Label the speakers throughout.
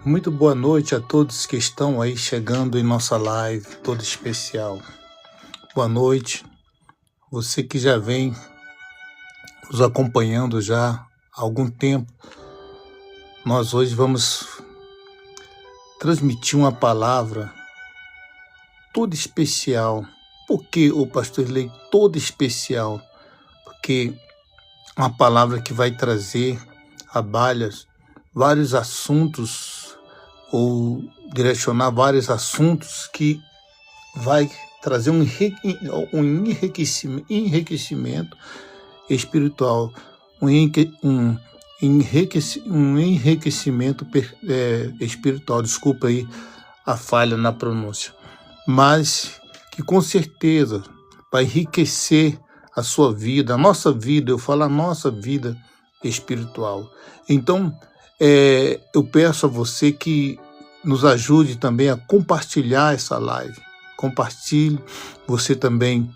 Speaker 1: Muito boa noite a todos que estão aí chegando em nossa live toda especial. Boa noite, você que já vem nos acompanhando já há algum tempo. Nós hoje vamos transmitir uma palavra toda especial. Por que o pastor Lei toda especial? Porque é uma palavra que vai trazer a balhas vários assuntos ou direcionar vários assuntos que vai trazer um enriquecimento espiritual, um enriquecimento espiritual, desculpa aí a falha na pronúncia, mas que com certeza vai enriquecer a sua vida, a nossa vida, eu falo a nossa vida espiritual. Então, eu peço a você que nos ajude também a compartilhar essa live. Compartilhe, você também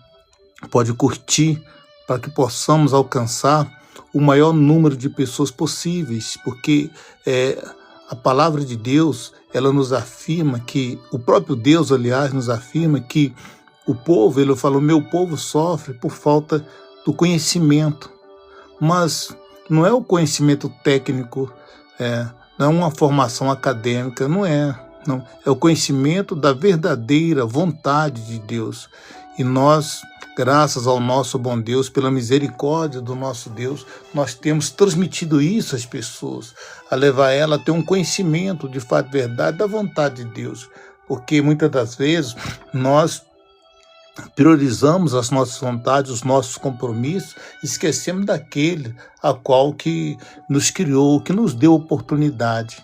Speaker 1: pode curtir para que possamos alcançar o maior número de pessoas possíveis, porque a palavra de Deus, ela nos afirma que, o próprio Deus, aliás, nos afirma que o povo, ele falou, meu povo sofre por falta do conhecimento, mas não é o conhecimento técnico, não é uma formação acadêmica, não, é o conhecimento da verdadeira vontade de Deus. E nós, graças ao nosso bom Deus, pela misericórdia do nosso Deus, nós temos transmitido isso às pessoas, a levar ela a ter um conhecimento de fato, verdade, da vontade de Deus. Porque muitas das vezes nós priorizamos as nossas vontades, os nossos compromissos, esquecemos daquele a qual que nos criou, que nos deu oportunidade.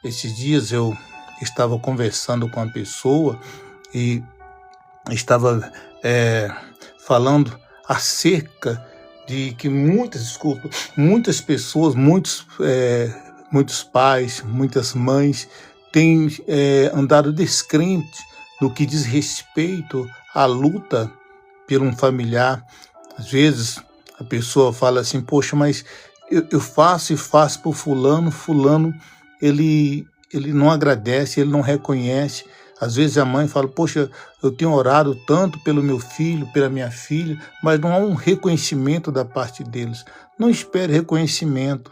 Speaker 1: Esses dias eu estava conversando com uma pessoa e estava falando acerca de que muitas pessoas, muitos pais, muitas mães têm andado descrentes no que diz respeito à luta por um familiar. Às vezes a pessoa fala assim, poxa, mas eu faço e faço por fulano, ele não agradece, ele não reconhece. Às vezes a mãe fala, poxa, eu tenho orado tanto pelo meu filho, pela minha filha, mas não há um reconhecimento da parte deles. Não espere reconhecimento.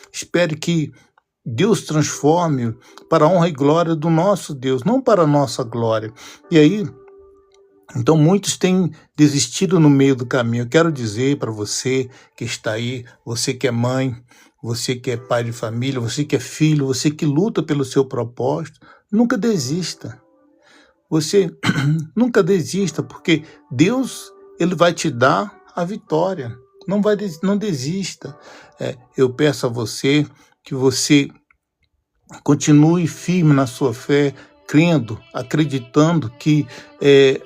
Speaker 1: Espere que Deus transforme para a honra e glória do nosso Deus, não para a nossa glória. E aí, então muitos têm desistido no meio do caminho. Eu quero dizer para você que está aí, você que é mãe, você que é pai de família, você que é filho, você que luta pelo seu propósito, nunca desista. Você nunca desista, porque Deus, ele vai te dar a vitória. Não desista. Eu peço a você que você continue firme na sua fé, crendo, acreditando que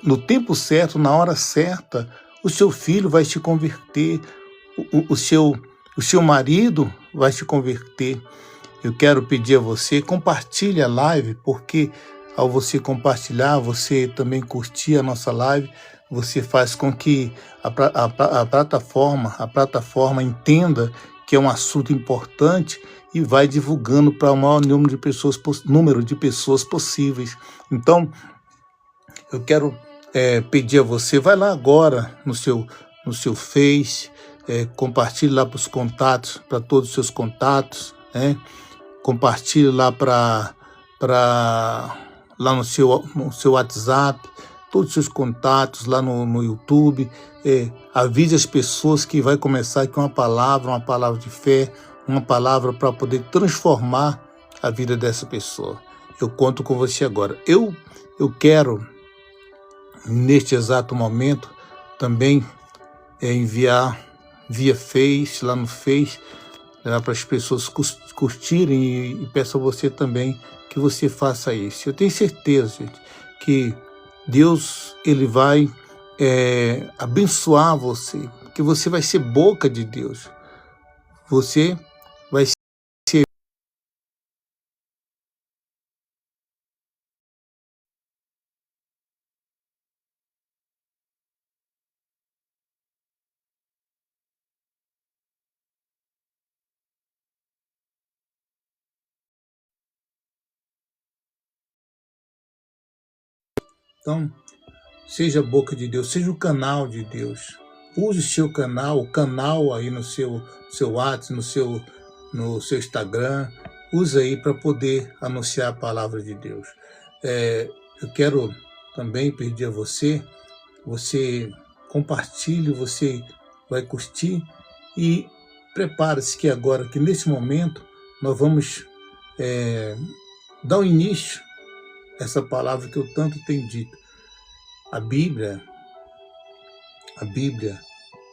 Speaker 1: no tempo certo, na hora certa, o seu filho vai se converter, o seu marido vai se converter. Eu quero pedir a você, compartilhe a live, porque ao você compartilhar, você também curtir a nossa live, você faz com que a plataforma entenda que é um assunto importante e vai divulgando para o maior número de pessoas possíveis. Então, eu quero pedir a você, vai lá agora no seu Face, compartilhe lá para os contatos, para todos os seus contatos, compartilhe lá lá no seu WhatsApp, todos os seus contatos lá no YouTube, avise as pessoas que vai começar aqui uma palavra de fé, uma palavra para poder transformar a vida dessa pessoa. Eu conto com você agora. Eu quero, neste exato momento, também enviar via Face, lá no Face, para as pessoas curtirem e peço a você também que você faça isso. Eu tenho certeza, gente, que Deus, ele vai abençoar você, que você vai ser boca de Deus. Você vai Então, seja a boca de Deus, seja o canal de Deus. Use o seu canal, o canal aí no seu WhatsApp, no seu Instagram. Use aí para poder anunciar a palavra de Deus. Eu quero também pedir a você compartilhe, você vai curtir e prepare-se que agora, que nesse momento, nós vamos dar um início a essa palavra que eu tanto tenho dito. A Bíblia,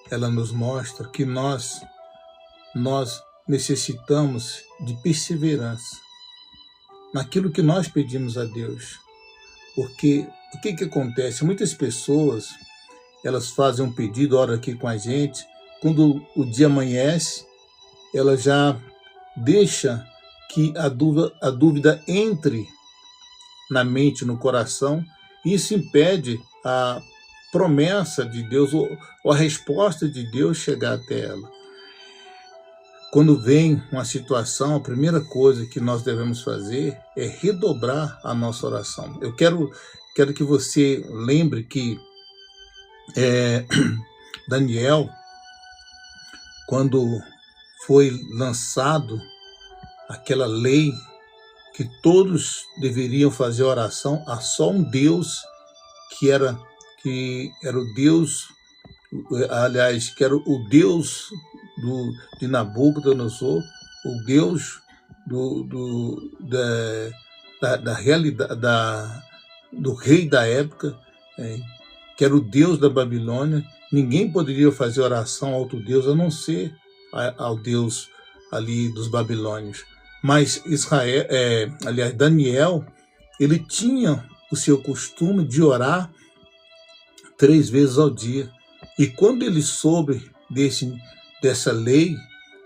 Speaker 1: ela nos mostra que nós necessitamos de perseverança naquilo que nós pedimos a Deus. Porque o que acontece? Muitas pessoas, elas fazem um pedido, oram aqui com a gente, quando o dia amanhece, ela já deixa que a dúvida entre na mente, no coração, e isso impede a promessa de Deus ou a resposta de Deus chegar até ela. Quando vem uma situação, a primeira coisa que nós devemos fazer é redobrar a nossa oração. Eu quero que você lembre que Daniel, quando foi lançado aquela lei que todos deveriam fazer oração a só um Deus que era o Deus, aliás, que era o Deus de Nabucodonosor, o Deus da realidade, do rei da época, que era o Deus da Babilônia. Ninguém poderia fazer oração a outro Deus a não ser ao Deus ali dos babilônios. Mas Daniel, ele tinha o seu costume de orar 3 vezes ao dia. E quando ele soube dessa lei,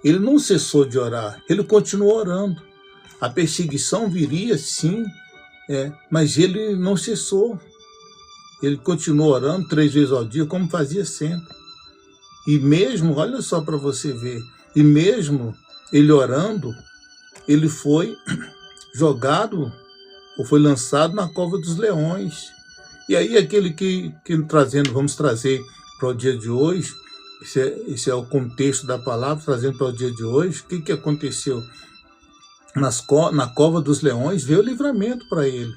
Speaker 1: ele não cessou de orar, ele continuou orando. A perseguição viria, sim, mas ele não cessou. Ele continuou orando 3 vezes ao dia, como fazia sempre. E mesmo, olha só para você ver, e mesmo ele orando, ele foi jogado, ou foi lançado na cova dos leões. E aí aquele que vamos trazer para o dia de hoje, esse é o contexto da palavra, trazendo para o dia de hoje, o que aconteceu? Na cova dos leões veio o livramento para ele.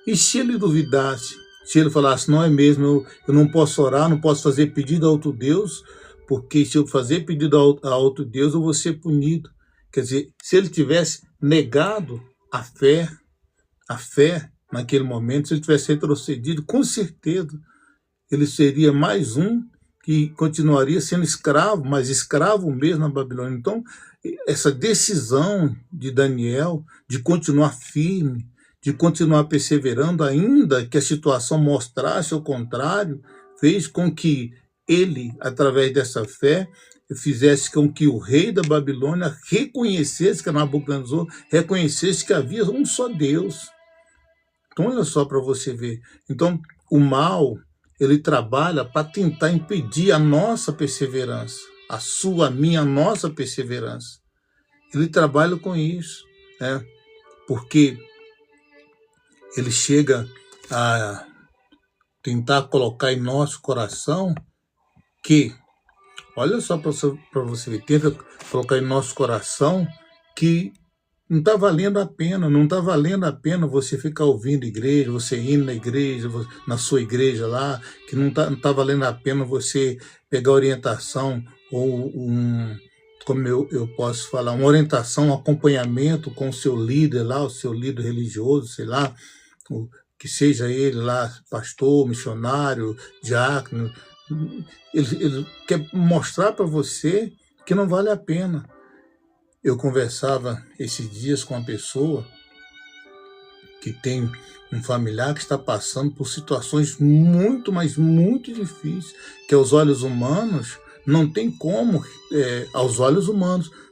Speaker 1: E se ele duvidasse, se ele falasse, não é mesmo, eu não posso orar, não posso fazer pedido a outro Deus, porque se eu fazer pedido a outro Deus, eu vou ser punido. Quer dizer, se ele tivesse negado a fé naquele momento, se ele tivesse retrocedido, com certeza ele seria mais um que continuaria sendo escravo, mas escravo mesmo na Babilônia. Então, essa decisão de Daniel de continuar firme, de continuar perseverando, ainda que a situação mostrasse o contrário, fez com que ele, através dessa fé, fizesse com que o rei da Babilônia reconhecesse, que Nabucodonosor reconhecesse que havia um só Deus. Então, olha só para você ver. Então, o mal, ele trabalha para tentar impedir a nossa perseverança, a minha, nossa perseverança. Ele trabalha com isso, porque ele chega a tentar colocar em nosso coração que, olha só para você ver, tenta colocar em nosso coração que não está valendo a pena você ficar ouvindo igreja, você indo na igreja, na sua igreja lá, que não tá valendo a pena você pegar orientação ou como eu posso falar, uma orientação, um acompanhamento com o seu líder lá, o seu líder religioso, sei lá, que seja ele lá, pastor, missionário, diácono. Ele quer mostrar para você que não vale a pena. Eu conversava esses dias com uma pessoa que tem um familiar que está passando por situações muito, mas muito difíceis, que aos olhos humanos não tem como,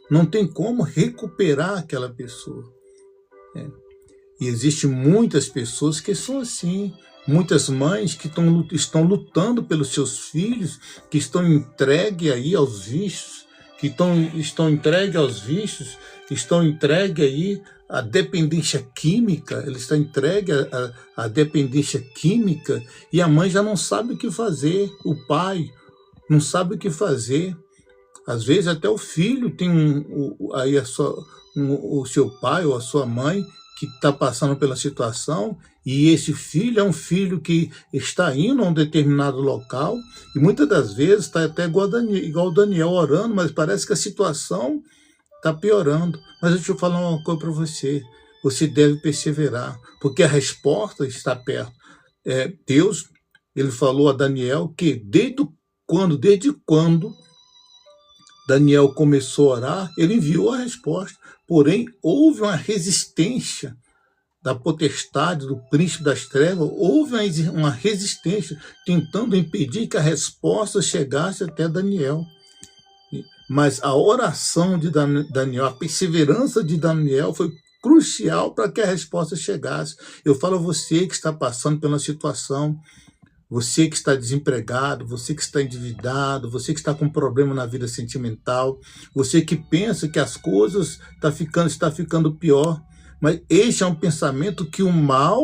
Speaker 1: não tem como recuperar aquela pessoa. E existem muitas pessoas que são assim, muitas mães que estão lutando pelos seus filhos, que estão entregues aí aos vícios, estão entregues aí à dependência química, ele está entregue à dependência química, e a mãe já não sabe o que fazer, o pai não sabe o que fazer. Às vezes até o filho tem aí o seu pai ou a sua mãe que está passando pela situação, e esse filho é um filho que está indo a um determinado local, e muitas das vezes está até igual o Daniel orando, mas parece que a situação está piorando. Mas deixa eu falar uma coisa para você. Você deve perseverar, porque a resposta está perto. Deus, ele falou a Daniel que desde quando Daniel começou a orar, ele enviou a resposta. Porém, houve uma resistência da potestade, do príncipe das trevas, houve uma resistência tentando impedir que a resposta chegasse até Daniel. Mas a oração de Daniel, a perseverança de Daniel foi crucial para que a resposta chegasse. Eu falo a você que está passando pela situação, você que está desempregado, você que está endividado, você que está com problema na vida sentimental, você que pensa que as coisas está ficando pior, mas este é um pensamento que o mal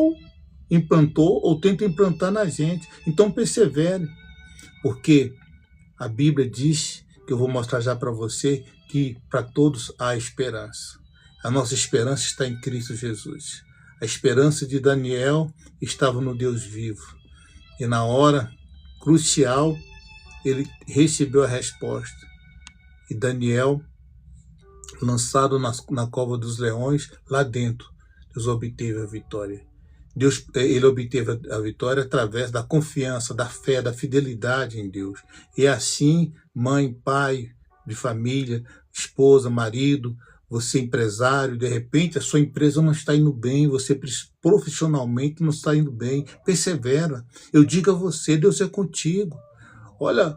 Speaker 1: implantou ou tenta implantar na gente. Então persevere, porque a Bíblia diz, que eu vou mostrar já para você, que para todos há esperança. A nossa esperança está em Cristo Jesus. A esperança de Daniel estava no Deus vivo. E na hora crucial, ele recebeu a resposta. E Daniel, lançado na cova dos leões, lá dentro, Deus obteve a vitória. Ele obteve a vitória através da confiança, da fé, da fidelidade em Deus. E assim, mãe, pai de família, esposa, marido, você empresário, de repente a sua empresa não está indo bem, você profissionalmente não está indo bem, persevera. Eu digo a você, Deus é contigo. Olha,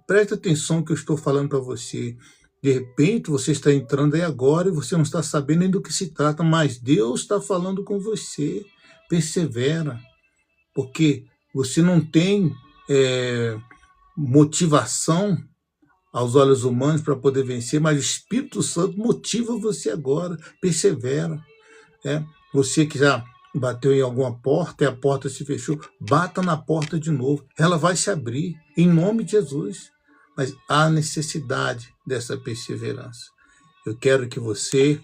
Speaker 1: preste atenção no que eu estou falando para você. De repente você está entrando aí agora e você não está sabendo nem do que se trata, mas Deus está falando com você. Persevera, porque você não tem motivação aos olhos humanos para poder vencer, mas o Espírito Santo motiva você agora. Persevera. Você que já bateu em alguma porta e a porta se fechou, bata na porta de novo. Ela vai se abrir, em nome de Jesus. Mas há necessidade dessa perseverança. Eu quero que você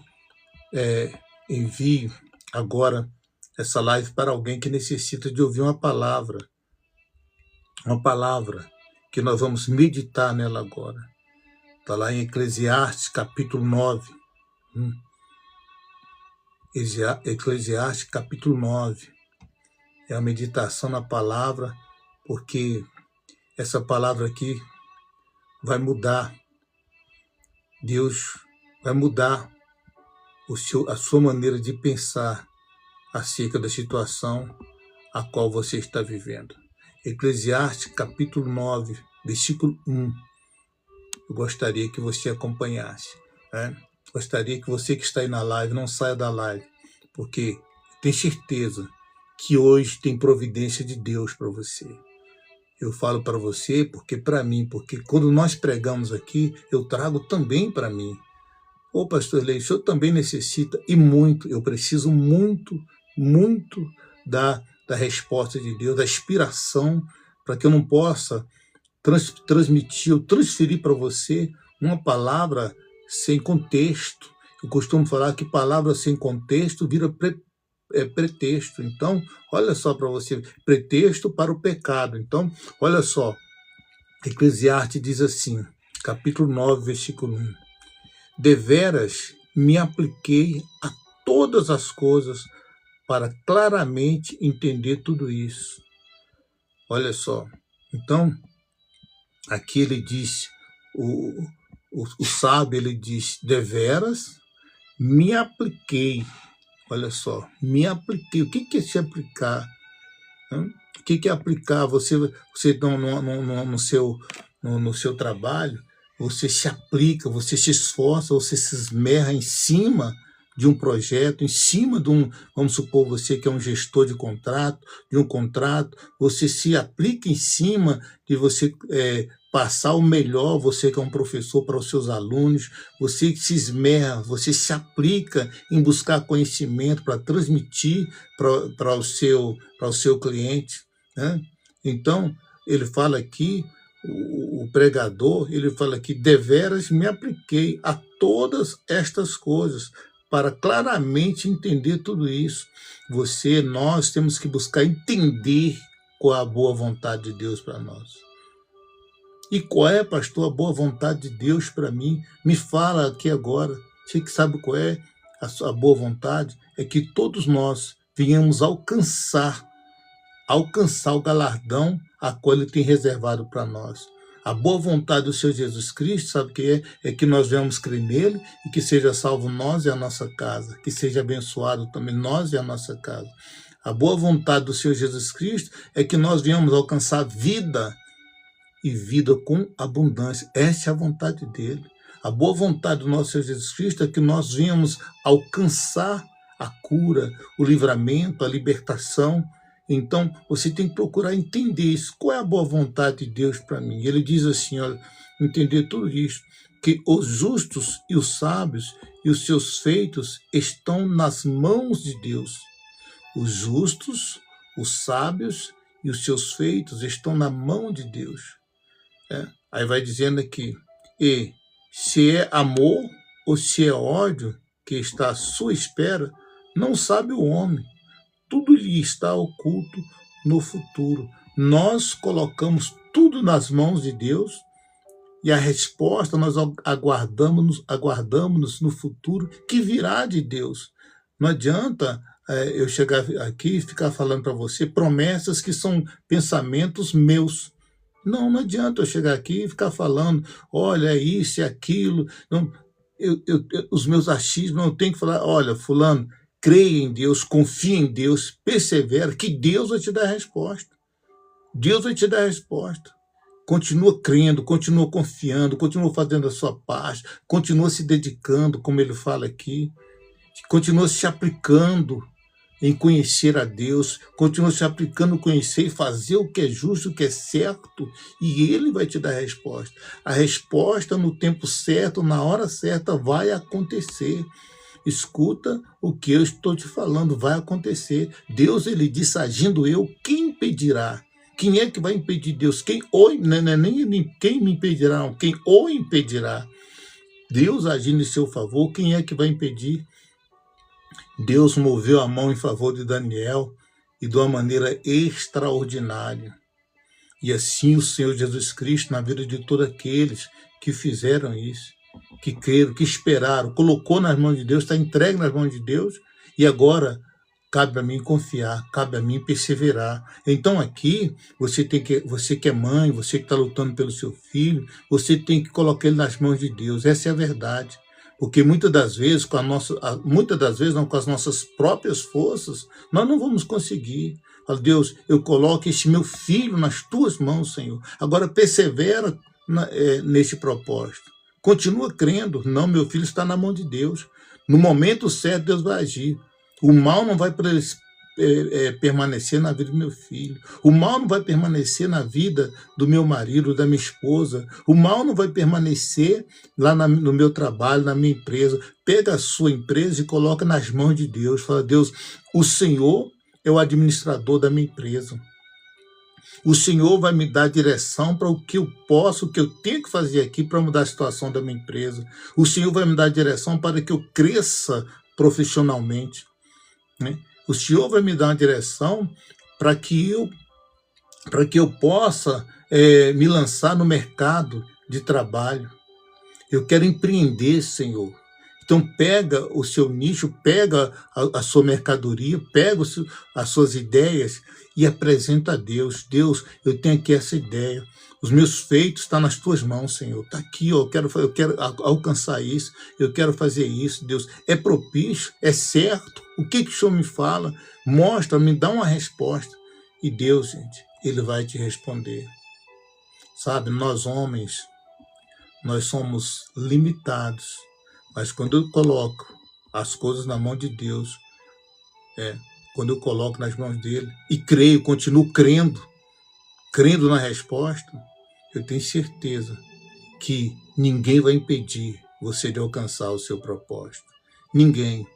Speaker 1: envie agora essa live para alguém que necessita de ouvir uma palavra que nós vamos meditar nela agora. Está lá em Eclesiastes, capítulo 9. Eclesiastes, capítulo 9. É a meditação na palavra, porque essa palavra aqui vai mudar. Deus vai mudar a sua maneira de pensar acerca da situação a qual você está vivendo. Eclesiastes, capítulo 9, versículo 1. Eu gostaria que você acompanhasse. Gostaria que você que está aí na live não saia da live, porque eu tenho certeza que hoje tem providência de Deus para você. Eu falo para você porque para mim, porque quando nós pregamos aqui, eu trago também para mim. Ô pastor Leite, o senhor também necessita, e muito, eu preciso muito da resposta de Deus, da inspiração, para que eu não possa transmitir ou transferir para você uma palavra sem contexto. Eu costumo falar que palavra sem contexto vira pretexto. Então, olha só para você, pretexto para o pecado. Então, olha só, Eclesiastes diz assim, capítulo 9, versículo 1. Deveras me apliquei a todas as coisas para claramente entender tudo isso. Olha só, então, aqui ele diz, o sábio, ele diz, deveras me apliquei. Olha só, me apliquei. O que é se aplicar? O que é aplicar? Você no seu trabalho, você se aplica, você se esforça, você se esmerra em cima de um projeto, em cima de um, vamos supor, você que é um gestor de um contrato, você se aplica em cima de você passar o melhor, você que é um professor para os seus alunos, você se esmera, você se aplica em buscar conhecimento para transmitir para o seu cliente, né? Então, ele fala aqui, o pregador, ele fala que deveras me apliquei a todas estas coisas para claramente entender tudo isso. Nós temos que buscar entender qual é a boa vontade de Deus para nós. E qual é, pastor, a boa vontade de Deus para mim? Me fala aqui agora. Você que sabe qual é a boa vontade? É que todos nós venhamos alcançar o galardão a qual Ele tem reservado para nós. A boa vontade do Senhor Jesus Cristo, sabe o que é? É que nós venhamos crer nele e que seja salvo nós e a nossa casa, que seja abençoado também nós e a nossa casa. A boa vontade do Senhor Jesus Cristo é que nós venhamos alcançar vida e vida com abundância. Essa é a vontade dele. A boa vontade do nosso Senhor Jesus Cristo é que nós venhamos alcançar a cura, o livramento, a libertação. Então, você tem que procurar entender isso. Qual é a boa vontade de Deus para mim? Ele diz assim, olha, entender tudo isso, que os justos e os sábios e os seus feitos estão nas mãos de Deus. Os justos, os sábios e os seus feitos estão na mão de Deus. Aí vai dizendo aqui, e se é amor ou se é ódio que está à sua espera, não sabe o homem. Tudo lhe está oculto no futuro. Nós colocamos tudo nas mãos de Deus e a resposta nós aguardamos no futuro que virá de Deus. Não adianta eu chegar aqui e ficar falando para você promessas que são pensamentos meus. Não adianta eu chegar aqui e ficar falando, olha, é isso e aquilo. Não, os meus achismos, eu tenho que falar, olha, fulano, creia em Deus, confia em Deus, persevera, que Deus vai te dar a resposta. Deus vai te dar a resposta. Continua crendo, continua confiando, continua fazendo a sua parte, continua se dedicando, como ele fala aqui, continua se aplicando em conhecer a Deus, continua se aplicando em conhecer e fazer o que é justo, o que é certo, e Ele vai te dar a resposta. A resposta no tempo certo, na hora certa, vai acontecer. Escuta o que eu estou te falando, vai acontecer. Deus, ele disse, agindo eu, quem impedirá? Quem é que vai impedir Deus? Quem me impedirá, não. Quem o impedirá? Deus agindo em seu favor, quem é que vai impedir? Deus moveu a mão em favor de Daniel e de uma maneira extraordinária. E assim o Senhor Jesus Cristo na vida de todos aqueles que fizeram isso, que creram, que esperaram, colocou nas mãos de Deus, está entregue nas mãos de Deus, e agora cabe a mim confiar, cabe a mim perseverar. Então aqui, você que é mãe, você que está lutando pelo seu filho, você tem que colocar ele nas mãos de Deus, essa é a verdade. Porque muitas das vezes, com as nossas próprias forças, nós não vamos conseguir. Fala, Deus, eu coloco este meu filho nas tuas mãos, Senhor. Agora persevera neste propósito. Continua crendo. Não, meu filho está na mão de Deus. No momento certo, Deus vai agir. O mal não vai permanecer na vida do meu filho. O mal não vai permanecer na vida do meu marido, da minha esposa. O mal não vai permanecer lá no meu trabalho, na minha empresa. Pega a sua empresa e coloca nas mãos de Deus. Fala, Deus, o Senhor é o administrador da minha empresa. O Senhor vai me dar direção para o que eu posso, o que eu tenho que fazer aqui para mudar a situação da minha empresa. O Senhor vai me dar direção para que eu cresça profissionalmente, né? O Senhor vai me dar uma direção para que eu possa me lançar no mercado de trabalho. Eu quero empreender, Senhor. Então pega o seu nicho, pega a sua mercadoria, pega as suas ideias e apresenta a Deus. Deus, eu tenho aqui essa ideia. Os meus feitos estão nas tuas mãos, Senhor. Está aqui, ó, eu quero alcançar isso, eu quero fazer isso, Deus. É propício, é certo. O que o Senhor me fala? Mostra, me dá uma resposta. E Deus, gente, Ele vai te responder. Sabe, nós homens, nós somos limitados. Mas quando eu coloco as coisas na mão de Deus. Quando eu coloco nas mãos dele e creio, continuo crendo na resposta, eu tenho certeza que ninguém vai impedir você de alcançar o seu propósito. Ninguém.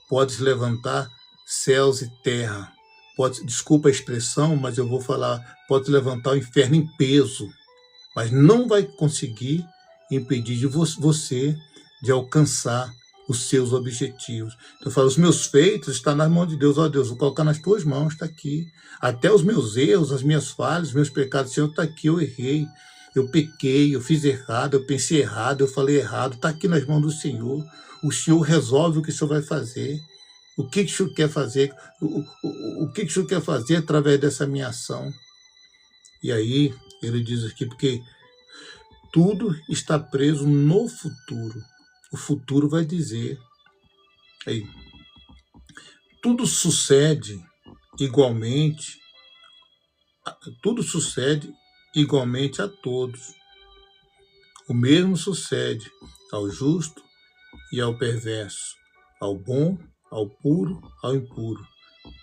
Speaker 1: Pode se levantar céus e terra. Desculpa a expressão, mas eu vou falar, pode levantar o inferno em peso, mas não vai conseguir impedir de você de alcançar os seus objetivos. Então eu falo, os meus feitos estão nas mãos de Deus. Ó Deus, vou colocar nas tuas mãos, está aqui. Até os meus erros, as minhas falhas, os meus pecados, Senhor, está aqui, eu errei, eu pequei, eu fiz errado, eu pensei errado, eu falei errado, está aqui nas mãos do Senhor. O Senhor resolve o que o Senhor vai fazer. O que o Senhor quer fazer? O que o Senhor quer fazer através dessa minha ação? E aí, ele diz aqui, porque tudo está preso no futuro. O futuro vai dizer. Aí, tudo sucede igualmente a todos. O mesmo sucede ao justo e ao perverso, ao bom, ao puro, ao impuro.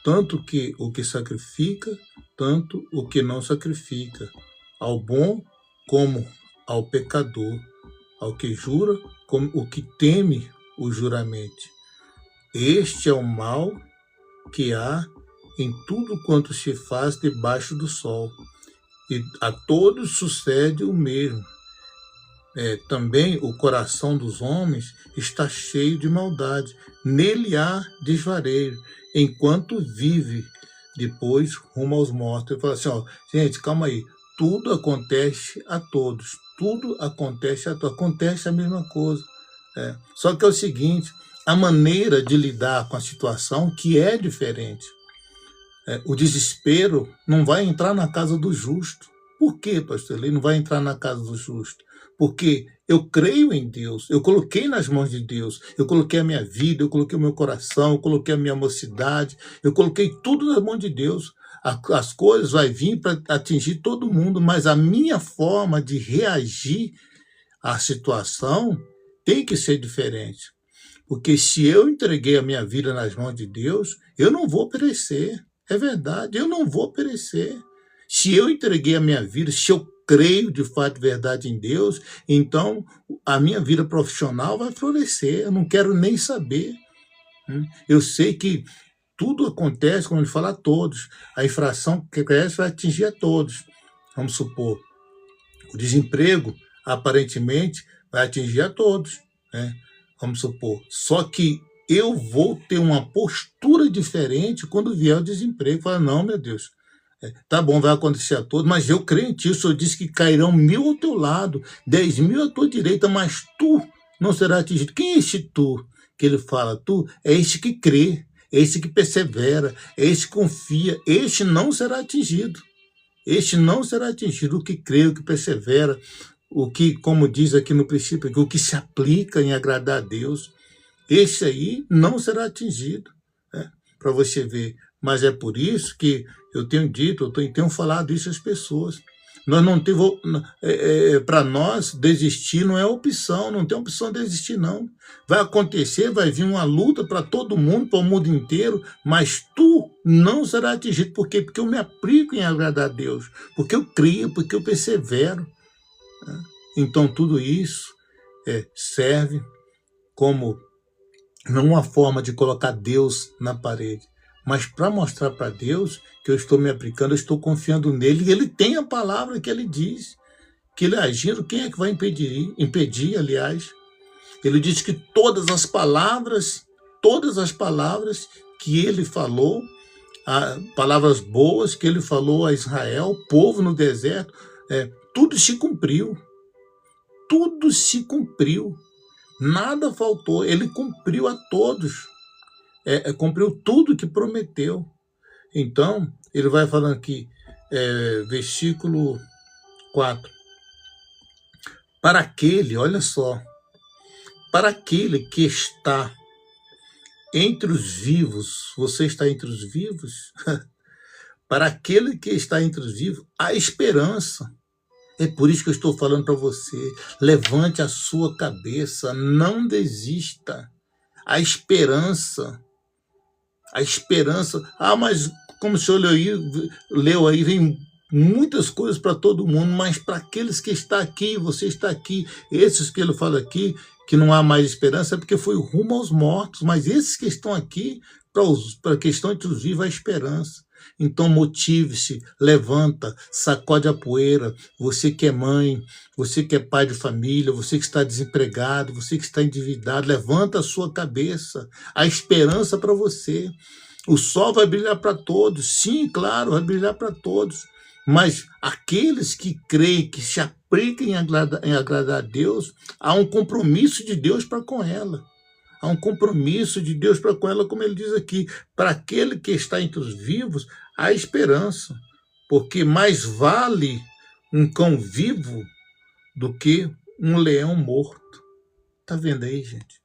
Speaker 1: Tanto que o que sacrifica, tanto o que não sacrifica, ao bom como ao pecador, ao que jura como o que teme o juramento. Este é o mal que há em tudo quanto se faz debaixo do sol, e a todos sucede o mesmo. Também o coração dos homens está cheio de maldade, nele há desvario, enquanto vive, depois rumo aos mortos. Ele fala assim, gente, calma aí, tudo acontece a todos, acontece a mesma coisa. Só que é o seguinte, a maneira de lidar com a situação que é diferente. O desespero não vai entrar na casa do justo. Por quê, pastor? Ele não vai entrar na casa do justo? Porque eu creio em Deus, eu coloquei nas mãos de Deus, eu coloquei a minha vida, eu coloquei o meu coração, eu coloquei a minha mocidade, eu coloquei tudo nas mãos de Deus. As coisas vão vir para atingir todo mundo, mas a minha forma de reagir à situação tem que ser diferente. Porque se eu entreguei a minha vida nas mãos de Deus, eu não vou perecer. É verdade, eu não vou perecer. Se eu entreguei a minha vida, se eu creio de fato e verdade em Deus, então a minha vida profissional vai florescer. Eu não quero nem saber. Eu sei que tudo acontece, como ele fala, a todos. A infração que cresce vai atingir a todos. Vamos supor, o desemprego, aparentemente, vai atingir a todos, né? Vamos supor. Só que eu vou ter uma postura diferente quando vier o desemprego. Fala, não, meu Deus, tá bom, vai acontecer a todos, mas eu creio em ti. O Senhor disse que cairão 1000 ao teu lado, 10.000 à tua direita, mas tu não serás atingido. Quem é este tu que ele fala? Tu é este que crê, é este que persevera, é este que confia. Este não será atingido. Este não será atingido. O que crê, o que persevera, o que, como diz aqui no princípio, o que se aplica em agradar a Deus, esse aí não será atingido, para você ver. Mas é por isso que eu tenho dito, eu tenho falado isso às pessoas. Nós não temos, para nós, desistir não é opção, não tem opção de desistir, não. Vai acontecer, vai vir uma luta para todo mundo, para o mundo inteiro, mas tu não será atingido. Por quê? Porque eu me aplico em agradar a Deus, porque eu crio, porque eu persevero. Então, tudo isso serve como não uma forma de colocar Deus na parede, mas para mostrar para Deus que eu estou me aplicando, eu estou confiando nele, e ele tem a palavra que ele diz, que ele agindo, quem é que vai impedir, aliás? Ele diz que todas as palavras que ele falou, palavras boas que ele falou a Israel, povo no deserto, tudo se cumpriu. Tudo se cumpriu. Nada faltou. Ele cumpriu a todos. Cumpriu tudo que prometeu. Então, ele vai falando aqui, versículo 4. Para aquele, olha só, para aquele que está entre os vivos, você está entre os vivos? Para aquele que está entre os vivos, há esperança. É por isso que eu estou falando para você, levante a sua cabeça, não desista. A esperança. A esperança. Ah, mas como o senhor leu aí, vem muitas coisas para todo mundo, mas para aqueles que estão aqui, você está aqui, esses que ele fala aqui, que não há mais esperança, é porque foi rumo aos mortos, mas esses que estão aqui, para a questão entre os vivos, há esperança. Então motive-se, levanta, sacode a poeira, você que é mãe, você que é pai de família, você que está desempregado, você que está endividado, levanta a sua cabeça, a esperança para você. O sol vai brilhar para todos, sim, claro, vai brilhar para todos, mas aqueles que creem, que se aplicam em agradar a Deus, há um compromisso de Deus para com ela. Há um compromisso de Deus para com ela, como ele diz aqui, para aquele que está entre os vivos, há esperança, porque mais vale um cão vivo do que um leão morto. Está vendo aí, gente?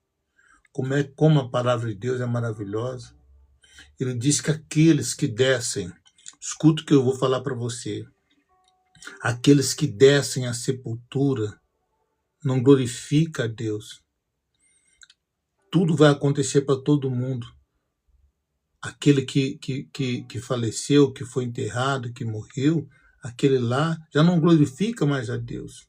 Speaker 1: Como a palavra de Deus é maravilhosa. Ele diz que aqueles que descem, escuta o que eu vou falar para você, aqueles que descem à sepultura não glorificam a Deus. Tudo vai acontecer para todo mundo. Aquele que faleceu, que foi enterrado, que morreu, aquele lá já não glorifica mais a Deus.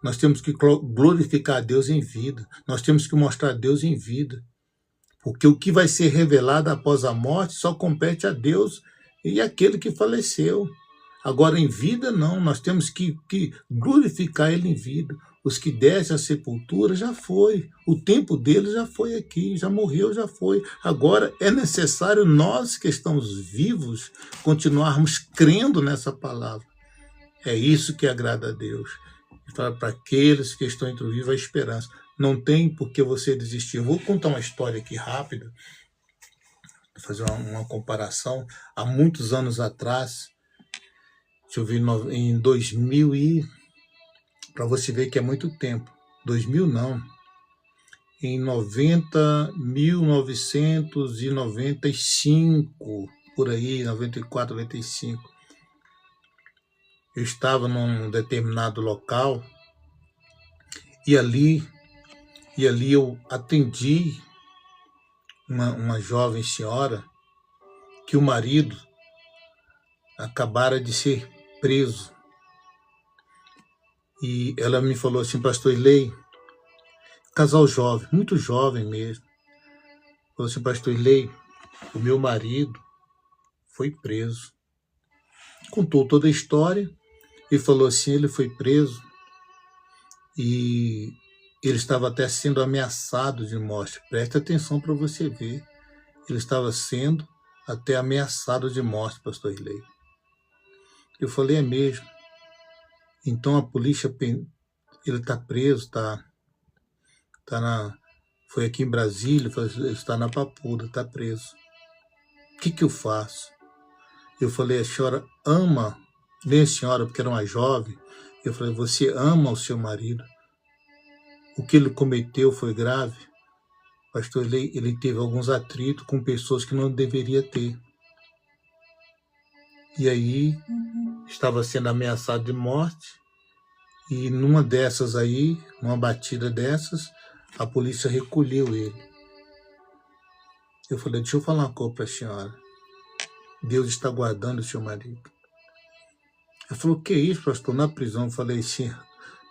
Speaker 1: Nós temos que glorificar a Deus em vida. Nós temos que mostrar a Deus em vida. Porque o que vai ser revelado após a morte só compete a Deus e aquele que faleceu. Agora, em vida, não. Nós temos que glorificar Ele em vida. Os que descem à sepultura já foi. O tempo deles já foi aqui, já morreu, já foi. Agora, é necessário nós que estamos vivos continuarmos crendo nessa palavra. É isso que agrada a Deus. Para aqueles que estão entre os vivos, a esperança. Não tem por que você desistir. Eu vou contar uma história aqui rápida, fazer uma comparação. Há muitos anos atrás, deixa eu ver, em 2000 e... para você ver que é muito tempo. 2000 não. Em 1995, por aí, 94, 95. Eu estava num determinado local e ali eu atendi uma jovem senhora que o marido acabara de ser preso. E ela me falou assim, pastor Ilei, casal jovem, muito jovem mesmo. Falou assim, pastor Ilei, o meu marido foi preso. Contou toda a história e falou assim, ele foi preso e ele estava até sendo ameaçado de morte. Preste atenção para você ver. Ele estava sendo até ameaçado de morte, pastor Ilei. Eu falei, é mesmo. Então a polícia, ele está preso, foi aqui em Brasília, está na Papuda, está preso. O que eu faço? Eu falei, a senhora ama, nem a senhora, porque era uma jovem, eu falei, você ama o seu marido? O que ele cometeu foi grave? Pastor, ele teve alguns atritos com pessoas que não deveria ter. E aí, estava sendo ameaçado de morte, e numa dessas aí, numa batida dessas, a polícia recolheu ele. Eu falei, deixa eu falar uma coisa para a senhora. Deus está guardando o seu marido. Ela falou, que isso, pastor? Na prisão. Eu falei, sim,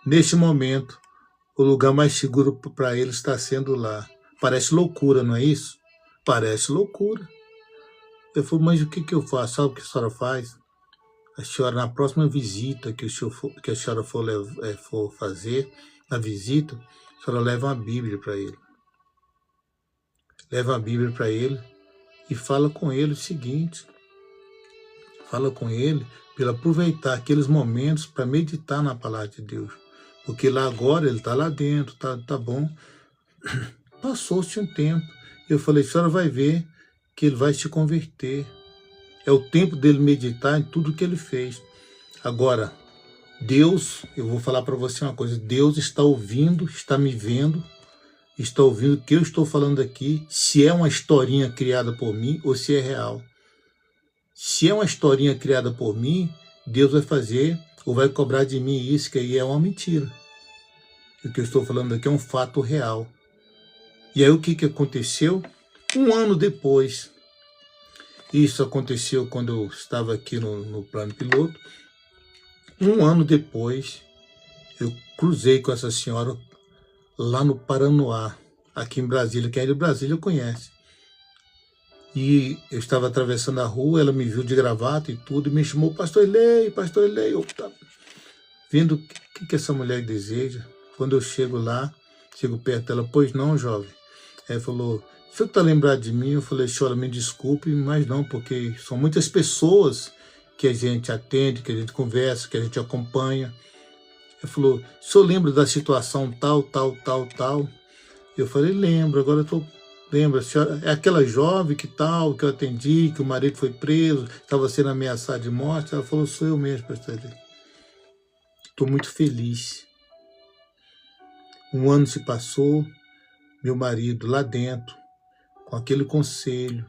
Speaker 1: neste momento, o lugar mais seguro para ele está sendo lá. Parece loucura, não é isso? Parece loucura. Eu falei, mas o que eu faço? Sabe o que a senhora faz? A senhora, na próxima visita que a senhora for fazer, na visita, a senhora leva uma Bíblia para ele. Leva a Bíblia para ele e fala com ele o seguinte. Fala com ele para ele aproveitar aqueles momentos para meditar na palavra de Deus. Porque lá agora ele está lá dentro, tá bom. Passou-se um tempo. Eu falei, a senhora vai ver que ele vai se converter. É o tempo dele meditar em tudo que ele fez. Agora, Deus, eu vou falar para você uma coisa, Deus está ouvindo, está me vendo, está ouvindo o que eu estou falando aqui, se é uma historinha criada por mim ou se é real. Se é uma historinha criada por mim, Deus vai fazer ou vai cobrar de mim isso, que aí é uma mentira. O que eu estou falando aqui é um fato real. E aí o que aconteceu? Um ano depois, isso aconteceu quando eu estava aqui no plano piloto, um ano depois, eu cruzei com essa senhora lá no Paranoá, aqui em Brasília. Quem é de Brasília conhece. E eu estava atravessando a rua, ela me viu de gravata e tudo, e me chamou, pastor Elei, eu estava vendo o que essa mulher deseja. Quando eu chego lá, chego perto dela, pois não, jovem. Ela falou, o senhor está lembrado de mim? Eu falei, senhora, me desculpe, mas não, porque são muitas pessoas que a gente atende, que a gente conversa, que a gente acompanha. Ele falou, o senhor lembra da situação tal? Eu falei, lembro, agora eu estou... Lembra, a senhora é aquela jovem que tal, que eu atendi, que o marido foi preso, estava sendo ameaçado de morte? Ela falou, sou eu mesmo, pastor. Estou muito feliz. Um ano se passou, meu marido lá dentro, com aquele conselho,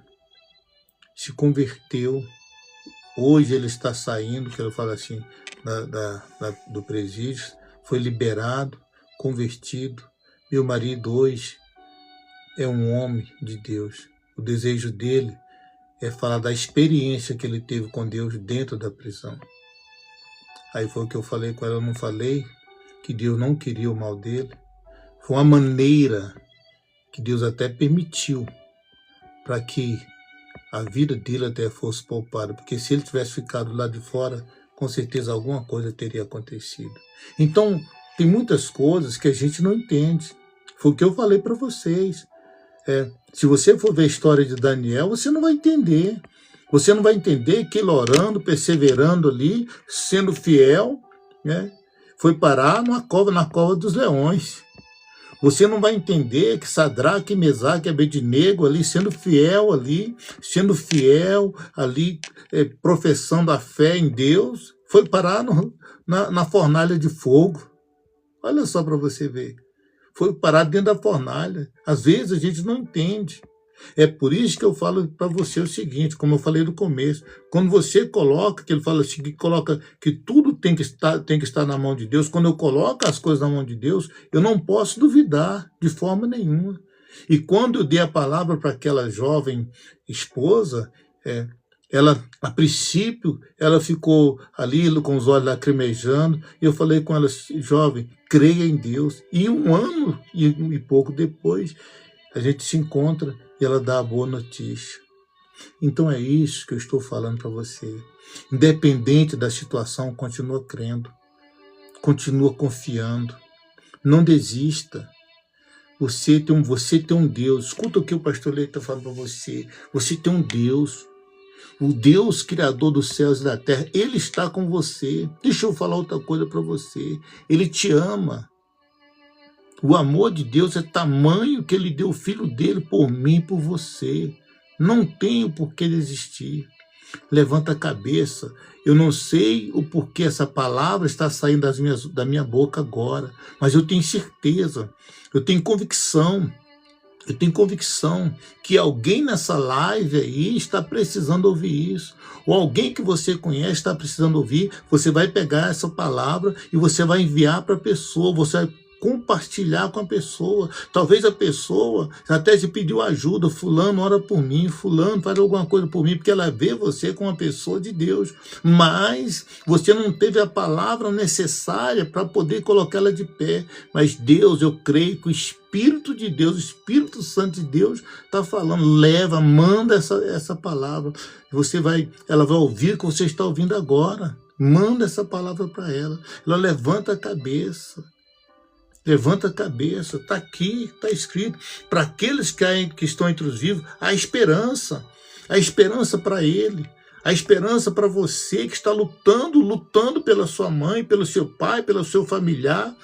Speaker 1: se converteu. Hoje ele está saindo, que eu falo assim, do presídio, foi liberado, convertido. Meu marido hoje é um homem de Deus. O desejo dele é falar da experiência que ele teve com Deus dentro da prisão. Aí foi o que eu falei com ela, eu não falei que Deus não queria o mal dele. Foi uma maneira que Deus até permitiu para que a vida dele até fosse poupada, porque se ele tivesse ficado lá de fora, com certeza alguma coisa teria acontecido. Então, tem muitas coisas que a gente não entende. Foi o que eu falei para vocês. Se você for ver a história de Daniel, você não vai entender. Você não vai entender que ele orando, perseverando ali, sendo fiel, né, foi parar na cova dos leões. Você não vai entender que Sadraque, Mesaque e Abednego ali, sendo fiel ali, professando a fé em Deus, foi parar na fornalha de fogo. Olha só para você ver. Foi parar dentro da fornalha. Às vezes a gente não entende. É por isso que eu falo para você o seguinte, como eu falei no começo, quando você coloca, que ele fala assim, que coloca que tudo tem que estar na mão de Deus, quando eu coloco as coisas na mão de Deus, eu não posso duvidar de forma nenhuma. E quando eu dei a palavra para aquela jovem esposa, ela, a princípio, ela ficou ali com os olhos lacrimejando, e eu falei com ela, jovem, creia em Deus. E um ano e pouco depois, a gente se encontra e ela dá a boa notícia. Então é isso que eu estou falando para você. Independente da situação, continua crendo, continua confiando, não desista. Você tem um Deus. Escuta o que o pastor Leite está falando para você. Você tem um Deus. O Deus criador dos céus e da terra, Ele está com você. Deixa eu falar outra coisa para você. Ele te ama. O amor de Deus é tamanho que Ele deu o Filho dele por mim e por você. Não tem o porquê de existir. Levanta a cabeça. Eu não sei o porquê essa palavra está saindo da minha boca agora, mas eu tenho certeza, eu tenho convicção que alguém nessa live aí está precisando ouvir isso. Ou alguém que você conhece está precisando ouvir. Você vai pegar essa palavra e você vai enviar para a pessoa. Você vai compartilhar com a pessoa. Talvez a pessoa até te pediu ajuda. Fulano, ora por mim. Fulano, faz alguma coisa por mim. Porque ela vê você como uma pessoa de Deus. Mas você não teve a palavra necessária para poder colocá-la de pé. Mas Deus, eu creio que o Espírito de Deus, o Espírito Santo de Deus está falando. Leva, manda essa palavra. Ela vai ouvir o que você está ouvindo agora. Manda essa palavra para ela. Ela levanta a cabeça. Levanta a cabeça, está aqui, está escrito. Para aqueles que estão entre os vivos, a esperança para ele, a esperança para você que está lutando pela sua mãe, pelo seu pai, pelo seu familiar.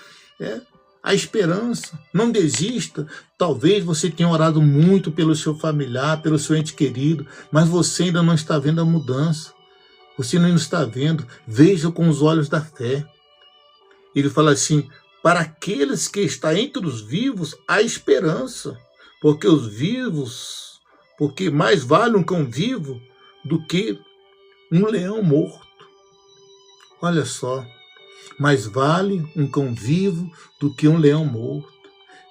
Speaker 1: A esperança, não desista. Talvez você tenha orado muito pelo seu familiar, pelo seu ente querido, mas você ainda não está vendo a mudança. Você não está vendo, veja com os olhos da fé. Ele fala assim, para aqueles que estão entre os vivos, há esperança. Porque mais vale um cão vivo do que um leão morto. Olha só, mais vale um cão vivo do que um leão morto.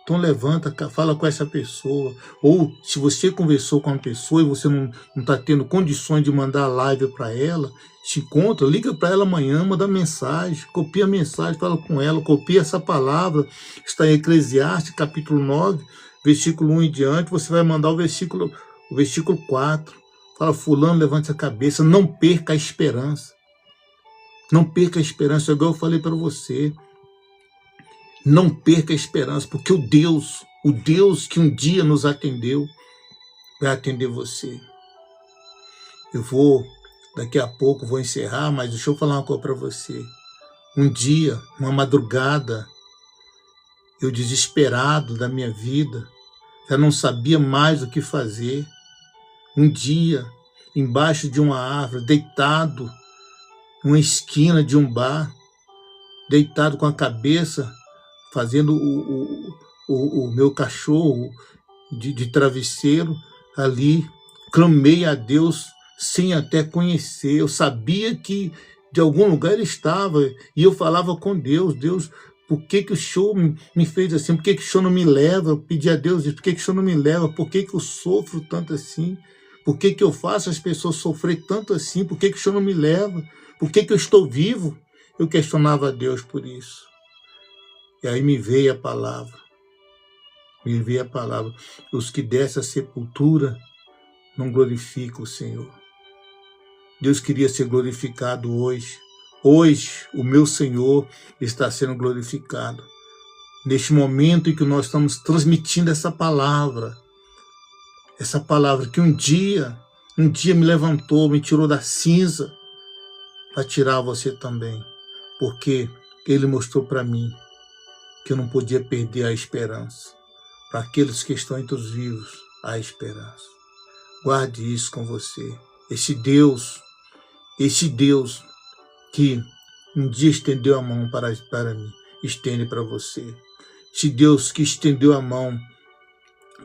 Speaker 1: Então levanta, fala com essa pessoa. Ou se você conversou com uma pessoa e você não está tendo condições de mandar a live para ela, se encontra, liga para ela amanhã, manda mensagem, copia a mensagem, fala com ela, copia essa palavra. Está em Eclesiastes, capítulo 9, versículo 1 em diante, você vai mandar o versículo 4. Fala, fulano, levante a cabeça, não perca a esperança. Não perca a esperança, igual eu falei para você. Não perca a esperança, porque o Deus que um dia nos atendeu, vai atender você. Daqui a pouco vou encerrar, mas deixa eu falar uma coisa para você. Um dia, uma madrugada, eu desesperado da minha vida, já não sabia mais o que fazer. Um dia, embaixo de uma árvore, deitado, numa esquina de um bar, deitado com a cabeça, fazendo o meu cachorro de travesseiro ali, clamei a Deus sem até conhecer. Eu sabia que de algum lugar ele estava e eu falava com Deus. Deus, por que o Senhor me fez assim? Por que o Senhor não me leva? Eu pedi a Deus, por que o Senhor não me leva? Por que eu sofro tanto assim? Por que eu faço as pessoas sofrer tanto assim? Por que o Senhor não me leva? Por que eu estou vivo? Eu questionava a Deus por isso. E aí me veio a palavra. Os que descem à sepultura não glorificam o Senhor. Deus queria ser glorificado hoje. Hoje, o meu Senhor está sendo glorificado. Neste momento em que nós estamos transmitindo essa palavra que um dia me levantou, me tirou da cinza, para tirar você também. Porque Ele mostrou para mim que eu não podia perder a esperança. Para aqueles que estão entre os vivos, há esperança. Guarde isso com você. Esse Deus que um dia estendeu a mão para mim, estende para você. Esse Deus que estendeu a mão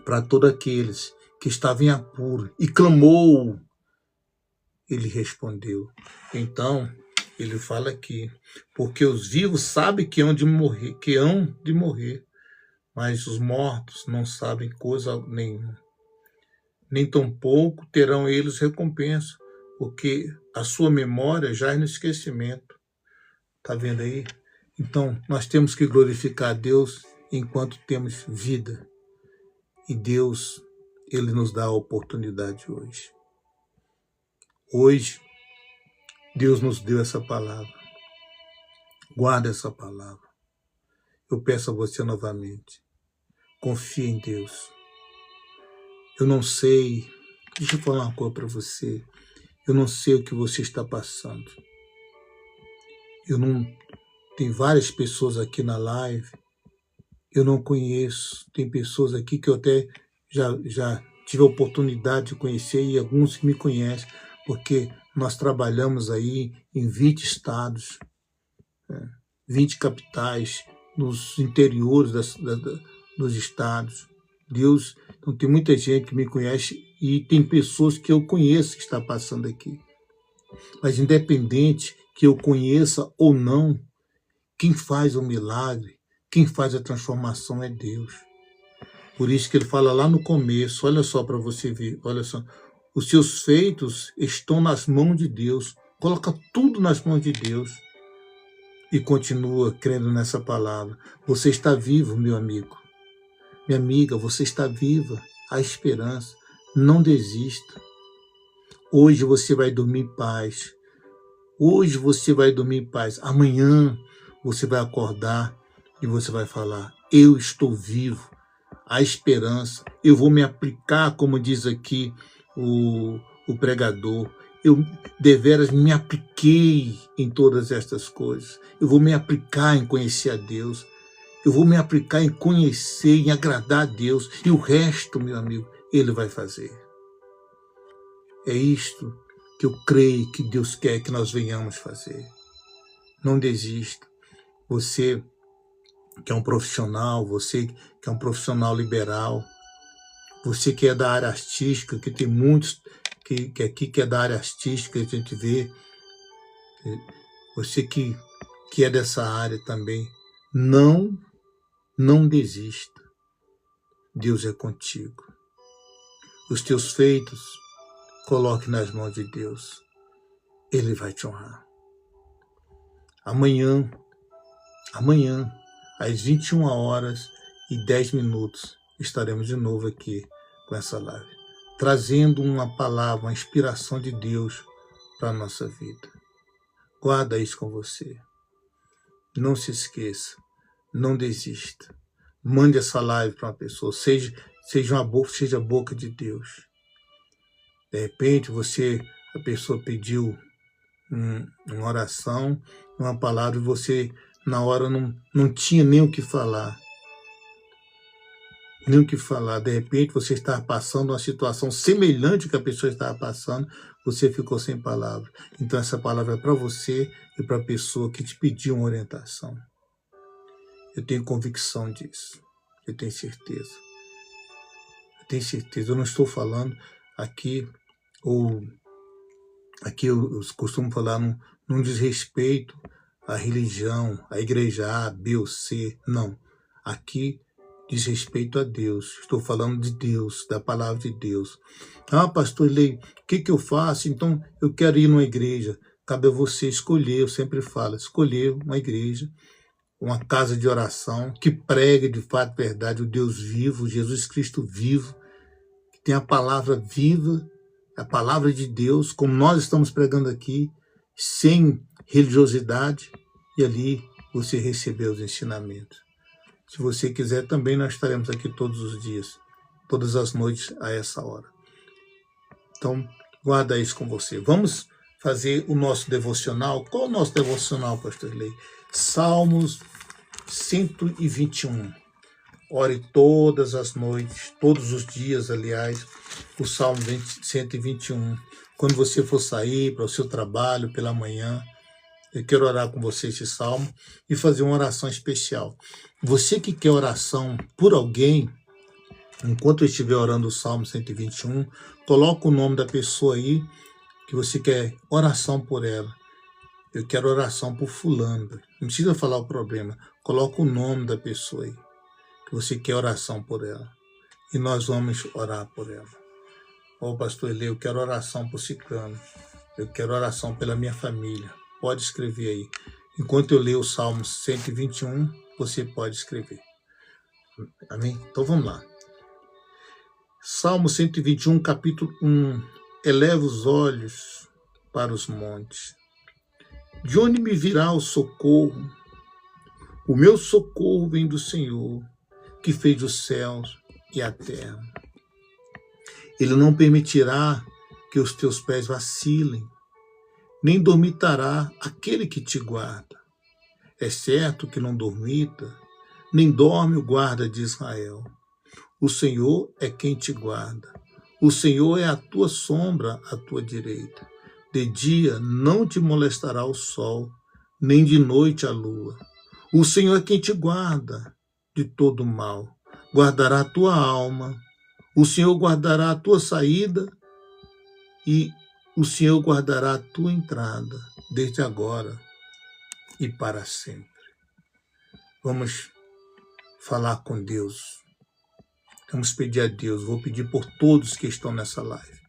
Speaker 1: para todos aqueles que estavam em apuro e clamou, Ele respondeu. Então, ele fala aqui, porque os vivos sabem que hão de morrer, mas os mortos não sabem coisa nenhuma. Nem tampouco terão eles recompensa, porque a sua memória já é no esquecimento. Está vendo aí? Então, nós temos que glorificar a Deus enquanto temos vida. E Deus, Ele nos dá a oportunidade hoje. Hoje, Deus nos deu essa palavra. Guarda essa palavra. Eu peço a você novamente. Confie em Deus. Eu não sei, deixa eu falar uma coisa para você. Eu não sei o que você está passando. Tem várias pessoas aqui na live. Eu não conheço. Tem pessoas aqui que eu até já tive a oportunidade de conhecer e alguns que me conhecem, porque nós trabalhamos aí em 20 estados, 20 capitais, nos interiores dos estados. Deus, então tem muita gente que me conhece e tem pessoas que eu conheço que está passando aqui. Mas independente que eu conheça ou não, quem faz o milagre, quem faz a transformação é Deus. Por isso que ele fala lá no começo, olha só para você ver, olha só, os seus feitos estão nas mãos de Deus. Coloca tudo nas mãos de Deus e continua crendo nessa palavra. Você está vivo, meu amigo. Minha amiga, você está viva. Há esperança. Não desista. Hoje você vai dormir em paz. Hoje você vai dormir em paz. Amanhã você vai acordar e você vai falar, eu estou vivo. Há esperança. Eu vou me aplicar, como diz aqui o pregador. Eu deveras me apliquei em todas estas coisas. Eu vou me aplicar em conhecer a Deus. Eu vou me aplicar em conhecer, em agradar a Deus. E o resto, meu amigo, Ele vai fazer. É isto que eu creio que Deus quer que nós venhamos fazer. Não desista. Você que é um profissional, você que é um profissional liberal, você que é da área artística, que tem muitos que aqui que é da área artística, a gente vê, você que é dessa área também, não desista. Deus é contigo. Os teus feitos, coloque nas mãos de Deus. Ele vai te honrar. Amanhã, às 21h10, estaremos de novo aqui com essa live, trazendo uma palavra, uma inspiração de Deus para a nossa vida. Guarda isso com você. Não se esqueça. Não desista. Mande essa live para uma pessoa. Seja a boca de Deus. De repente, a pessoa pediu uma oração, uma palavra, e você, na hora, não tinha nem o que falar. Nem o que falar. De repente, você estava passando uma situação semelhante ao que a pessoa estava passando, você ficou sem palavra. Então, essa palavra é para você e para a pessoa que te pediu uma orientação. Eu tenho convicção disso. Eu tenho certeza. Eu não estou falando aqui, aqui eu costumo falar num desrespeito à religião, à igreja A, B ou C. Não. Aqui diz respeito a Deus. Estou falando de Deus, da palavra de Deus. Ah, pastor Lei, o que eu faço? Então, eu quero ir numa igreja. Cabe a você escolher, eu sempre falo, escolher uma igreja, uma casa de oração, que pregue de fato verdade o Deus vivo, Jesus Cristo vivo, que tem a palavra viva, a palavra de Deus, como nós estamos pregando aqui, sem religiosidade, e ali você recebeu os ensinamentos. Se você quiser, também nós estaremos aqui todos os dias, todas as noites a essa hora. Então, guarda isso com você. Vamos fazer o nosso devocional. Qual é o nosso devocional, pastor Lei? Salmos 121. Ore todas as noites, todos os dias, aliás, o Salmo 121. Quando você for sair para o seu trabalho pela manhã, eu quero orar com você esse salmo e fazer uma oração especial. Você que quer oração por alguém, enquanto eu estiver orando o Salmo 121, coloca o nome da pessoa aí que você quer oração por ela. Eu quero oração por fulano. Não precisa falar o problema. Coloca o nome da pessoa aí, que você quer oração por ela. E nós vamos orar por ela. Ó, pastor Elê, eu quero oração por ciclano. Eu quero oração pela minha família. Pode escrever aí. Enquanto eu leio o Salmo 121, você pode escrever. Amém? Então vamos lá. Salmo 121, capítulo 1. Eleva os olhos para os montes. De onde me virá o socorro? O meu socorro vem do Senhor, que fez os céus e a terra. Ele não permitirá que os teus pés vacilem, nem dormitará aquele que te guarda. É certo que não dormita, nem dorme o guarda de Israel. O Senhor é quem te guarda. O Senhor é a tua sombra à tua direita. De dia não te molestará o sol, nem de noite a lua. O Senhor é quem te guarda de todo mal. Guardará a tua alma. O Senhor guardará a tua saída e o Senhor guardará a tua entrada, desde agora e para sempre. Vamos falar com Deus. Vamos pedir a Deus. Vou pedir por todos que estão nessa live.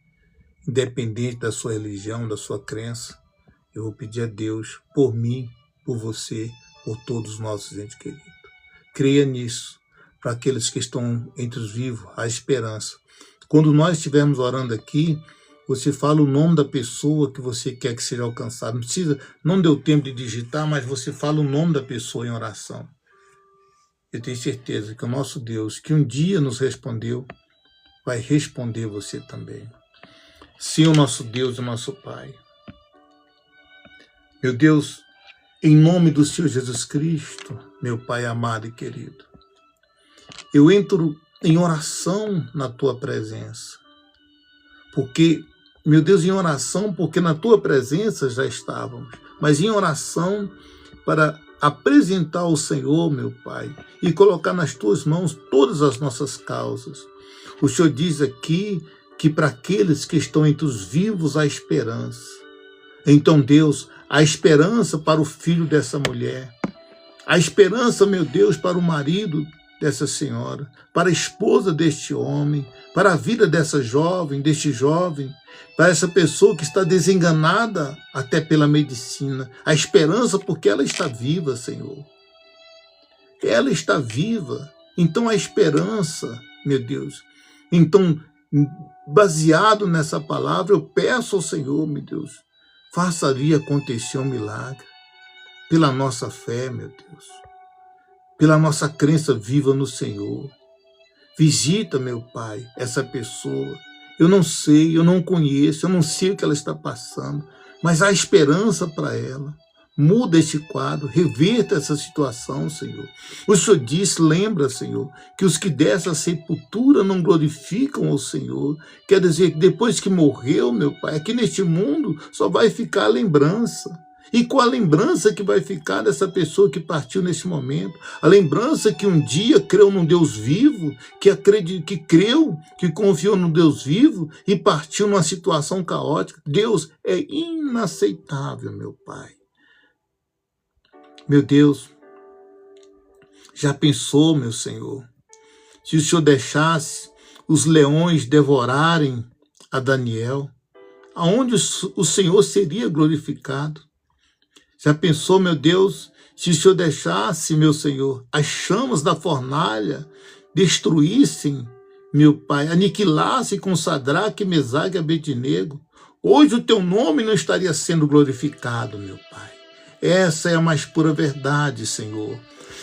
Speaker 1: Independente da sua religião, da sua crença, eu vou pedir a Deus por mim, por você, por todos os nossos entes queridos. Creia nisso. Para aqueles que estão entre os vivos, a esperança. Quando nós estivermos orando aqui, você fala o nome da pessoa que você quer que seja alcançada. Não deu tempo de digitar, mas você fala o nome da pessoa em oração. Eu tenho certeza que o nosso Deus, que um dia nos respondeu, vai responder você também. Sim, o nosso Deus e o nosso Pai. Meu Deus, em nome do Senhor Jesus Cristo, meu Pai amado e querido, eu entro em oração na Tua presença. Porque, meu Deus, em oração, porque na Tua presença já estávamos, mas em oração para apresentar ao Senhor, meu Pai, e colocar nas Tuas mãos todas as nossas causas. O Senhor diz aqui que para aqueles que estão entre os vivos há esperança. Então, Deus, há esperança para o filho dessa mulher. Há esperança, meu Deus, para o marido dessa senhora, para a esposa deste homem, para a vida dessa jovem, deste jovem, para essa pessoa que está desenganada até pela medicina. A esperança porque ela está viva, Senhor. Ela está viva. Então a esperança, meu Deus. Então, baseado nessa palavra, eu peço ao Senhor, meu Deus, faça ali acontecer um milagre. Pela nossa fé, meu Deus. Pela nossa crença viva no Senhor. Visita, meu Pai, essa pessoa. Eu não sei, eu não conheço, eu não sei o que ela está passando, mas há esperança para ela. Muda este quadro, reverta essa situação, Senhor. O Senhor disse, lembra, Senhor, que os que dessa sepultura não glorificam o Senhor. Quer dizer que depois que morreu, meu Pai, aqui neste mundo só vai ficar a lembrança. E qual a lembrança que vai ficar dessa pessoa que partiu nesse momento? A lembrança que um dia creu num Deus vivo, que creu, que confiou no Deus vivo e partiu numa situação caótica. Deus, é inaceitável, meu Pai. Meu Deus, já pensou, meu Senhor, se o Senhor deixasse os leões devorarem a Daniel, aonde o Senhor seria glorificado? Já pensou, meu Deus, se o Senhor deixasse, meu Senhor, as chamas da fornalha destruíssem, meu Pai, aniquilassem com Sadraque, Mesaque e Abednego? Hoje o teu nome não estaria sendo glorificado, meu Pai. Essa é a mais pura verdade, Senhor.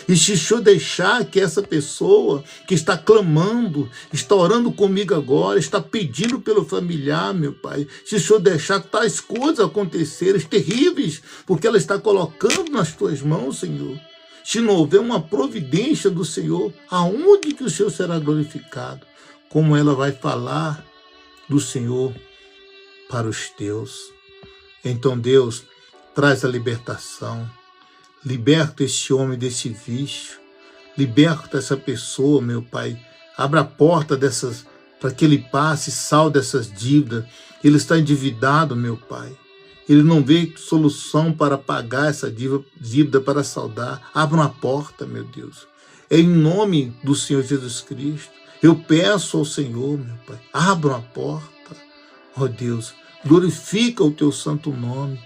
Speaker 1: E se o Senhor deixar que essa pessoa que está clamando, está orando comigo agora, está pedindo pelo familiar, meu Pai, se o Senhor deixar tais coisas acontecerem, terríveis, porque ela está colocando nas tuas mãos, Senhor, se não houver uma providência do Senhor, aonde que o Senhor será glorificado? Como ela vai falar do Senhor para os teus? Então, Deus, traz a libertação. Liberta esse homem desse vício. Liberta essa pessoa, meu Pai. Abra a porta dessas, para que ele passe, salde essas dívidas. Ele está endividado, meu Pai. Ele não vê solução para pagar essa dívida para saldar. Abra uma porta, meu Deus. É em nome do Senhor Jesus Cristo. Eu peço ao Senhor, meu Pai. Abra uma porta. Ó Deus, glorifica o teu santo nome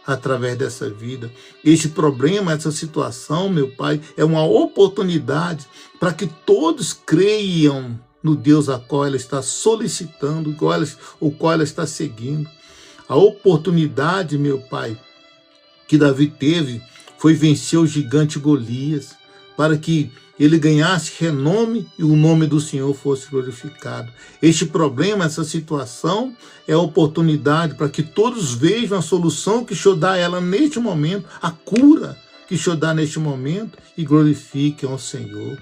Speaker 1: através dessa vida. Este problema, essa situação, meu Pai, é uma oportunidade para que todos creiam no Deus a qual ela está solicitando, o qual ela está seguindo. A oportunidade, meu Pai, que Davi teve foi vencer o gigante Golias, para que ele ganhasse renome e o nome do Senhor fosse glorificado. Este problema, essa situação, é a oportunidade para que todos vejam a solução que o Senhor dá a ela neste momento, a cura que o Senhor dá neste momento, e glorifiquem ao Senhor.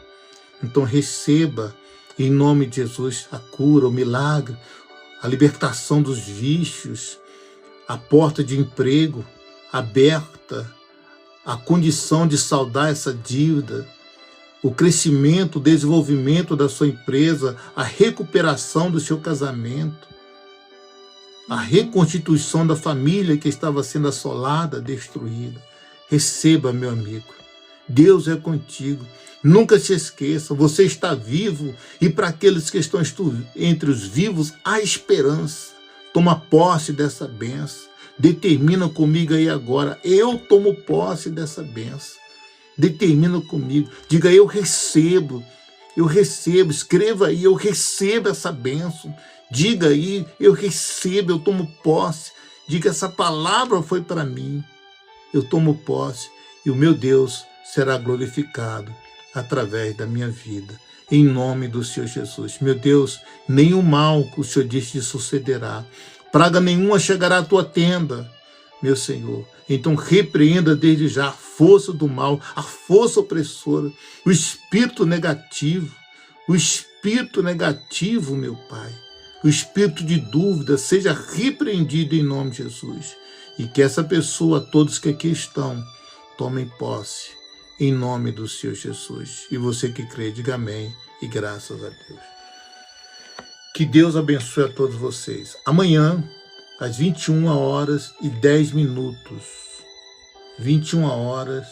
Speaker 1: Então receba, em nome de Jesus, a cura, o milagre, a libertação dos vícios, a porta de emprego aberta, a condição de saldar essa dívida, o crescimento, o desenvolvimento da sua empresa, a recuperação do seu casamento, a reconstituição da família que estava sendo assolada, destruída. Receba, meu amigo. Deus é contigo. Nunca se esqueça, você está vivo, e para aqueles que estão entre os vivos, há esperança. Toma posse dessa bênção. Determina comigo aí agora. Eu tomo posse dessa bênção. Determina comigo. Diga, eu recebo. Escreva aí, eu recebo essa bênção. Diga aí, eu recebo, eu tomo posse. Diga, essa palavra foi para mim. Eu tomo posse e o meu Deus será glorificado através da minha vida. Em nome do Senhor Jesus. Meu Deus, nenhum mal que o Senhor disse sucederá. Praga nenhuma chegará à tua tenda, meu Senhor. Então repreenda desde já a força do mal, a força opressora, o espírito negativo, meu Pai. O espírito de dúvida seja repreendido em nome de Jesus. E que essa pessoa, todos que aqui estão, tomem posse em nome do Senhor Jesus. E você que crê, diga amém e graças a Deus. Que Deus abençoe a todos vocês. Amanhã, às 21h10, 21h10,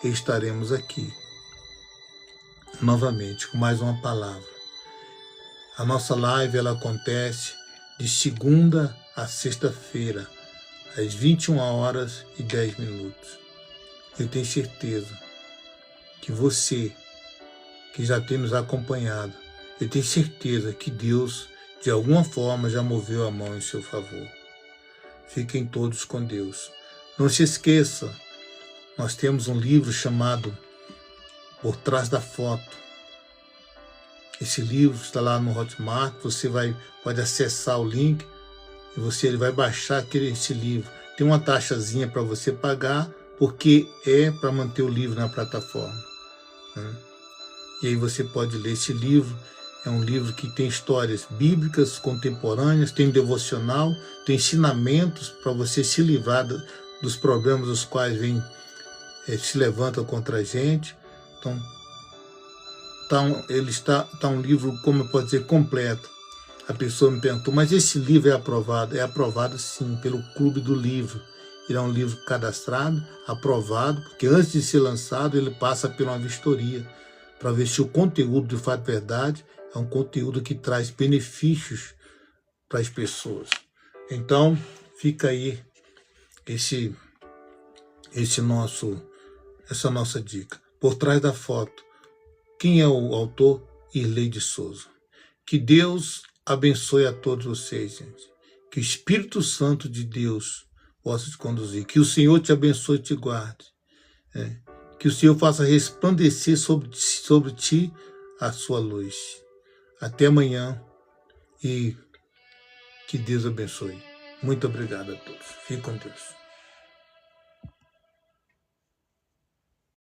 Speaker 1: estaremos aqui. novamente com mais uma palavra. A nossa live ela acontece de segunda a sexta-feira, às 21h10. Eu tenho certeza que você, que já tem nos acompanhado, eu tenho certeza que Deus, de alguma forma, já moveu a mão em seu favor. Fiquem todos com Deus. Não se esqueça, nós temos um livro chamado Por Trás da Foto. Esse livro está lá no Hotmart, você pode acessar o link e ele vai baixar esse livro. Tem uma taxazinha para você pagar, porque é para manter o livro na plataforma, né? E aí você pode ler esse livro. É um livro que tem histórias bíblicas contemporâneas, tem devocional, tem ensinamentos para você se livrar dos problemas os quais se levantam contra a gente. Então, ele está um livro, como eu posso dizer, completo. A pessoa me perguntou, mas esse livro é aprovado? É aprovado sim, pelo Clube do Livro. Ele é um livro cadastrado, aprovado, porque antes de ser lançado ele passa por uma vistoria, para ver se o conteúdo de fato é verdade, é um conteúdo que traz benefícios para as pessoas. Então, fica aí essa nossa dica. Por Trás da Foto. Quem é o autor? Irley de Souza. Que Deus abençoe a todos vocês, gente. Que o Espírito Santo de Deus possa te conduzir. Que o Senhor te abençoe e te guarde. Que o Senhor faça resplandecer sobre ti a sua luz. Até amanhã e que Deus abençoe. Muito obrigado a todos. Fique com Deus.